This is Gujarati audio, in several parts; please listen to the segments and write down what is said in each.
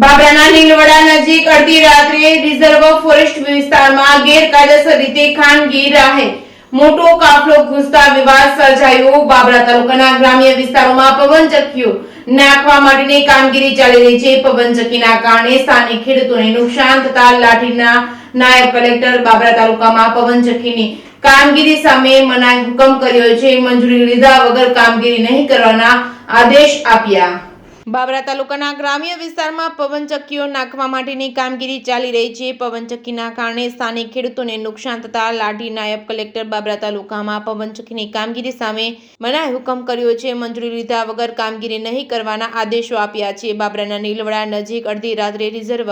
બાબરાના લીલવડા નજીક અડધી રાત્રે રિઝર્વ ફોરેસ્ટ વિસ્તારમાં ગેરકાયદેસર રીતે ખાનગી રાહે મોટો કાફલો ઘૂસતા વિવાદ સર્જાયો। બાબરા તાલુકાના ગ્રામ્ય વિસ્તારોમાં પવનચક્કીઓ નાખવા માટેની કામગીરી ચાલી રહી છે। પવનચક્કીના કારણે સ્થાનિક ખેડૂતોને નુકસાન થતા લાઠીના નાયબ કલેક્ટર બાબરા તાલુકામાં પવનચક્કીની કામગીરી સામે મનાઈ હુકમ કર્યો છે। મંજૂરી લીધા વગર કામગીરી નહીં કરવાના આદેશ આપ્યા। બાબરા તાલુકાના ગ્રામ્ય વિસ્તારમાં પવનચક્કીઓ નાખવા માટેની કામગીરી ચાલી રહી છે। પવનચક્કીના કારણે સ્થાનિક ખેડૂતોને નુકસાન થતા લાઠી નાયબ કલેક્ટર બાબરા તાલુકામાં પવનચક્કીની કામગીરી સામે મનાઈ હુકમ કર્યો છે। મંજૂરી લીધા વગર કામગીરી નહીં કરવાના આદેશો આપ્યા છે। બાબરાના નીલવડા નજીક અડધી રાત્રે રિઝર્વ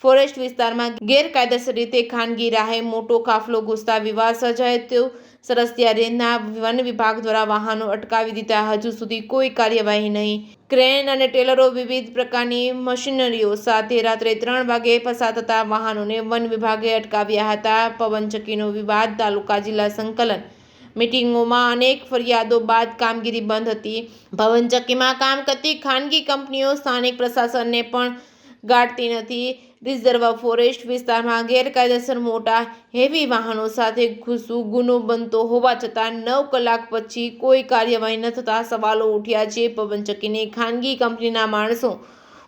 ફોરેસ્ટ વિસ્તારમાં ગેરકાયદેસર રીતે ખાનગી રાહે મોટો કાફલો ઘૂસતા વિવાદ સર્જાયો। સરસ્તિયા રેન્જના વન વિભાગ દ્વારા વાહનો અટકાવી દીધા, હજુ સુધી કોઈ કાર્યવાહી નહીં। ક્રેન અને ટેલરો વિવિધ પ્રકારની મશીનરીઓ સાથે રાત્રે 3 વાગે પસાર થતા વાહનોને વન વિભાગે અટકાવ્યા હતા। પવનચક્કીનો વિવાદ તાલુકા જિલ્લા સંકલન મીટિંગોમાં અનેક ફરિયાદો બાદ કામગીરી બંધ હતી। પવનચક્કીમાં કામ કરતી ખાનગી કંપનીઓ સ્થાનિક પ્રશાસનને પણ ગાંઠતી નથી। રિઝર્વ ફોરેસ્ટ વિસ્તારમાં ગેરકાયદેસર મોટા હેવી વાહનો સાથે ઘૂસવું ગુનો બનતો હોવા છતાં 9 કલાક પછી કોઈ કાર્યવાહી ન થતા સવાલો ઉઠ્યા છે। પવનચક્કીની ખાનગી કંપનીના માણસો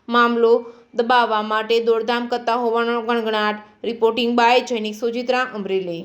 મામલો દબાવવા માટે દોડધામ કરતા હોવાનો ગણગણાટ। Reporting by Jainik Sojitra, Amreli.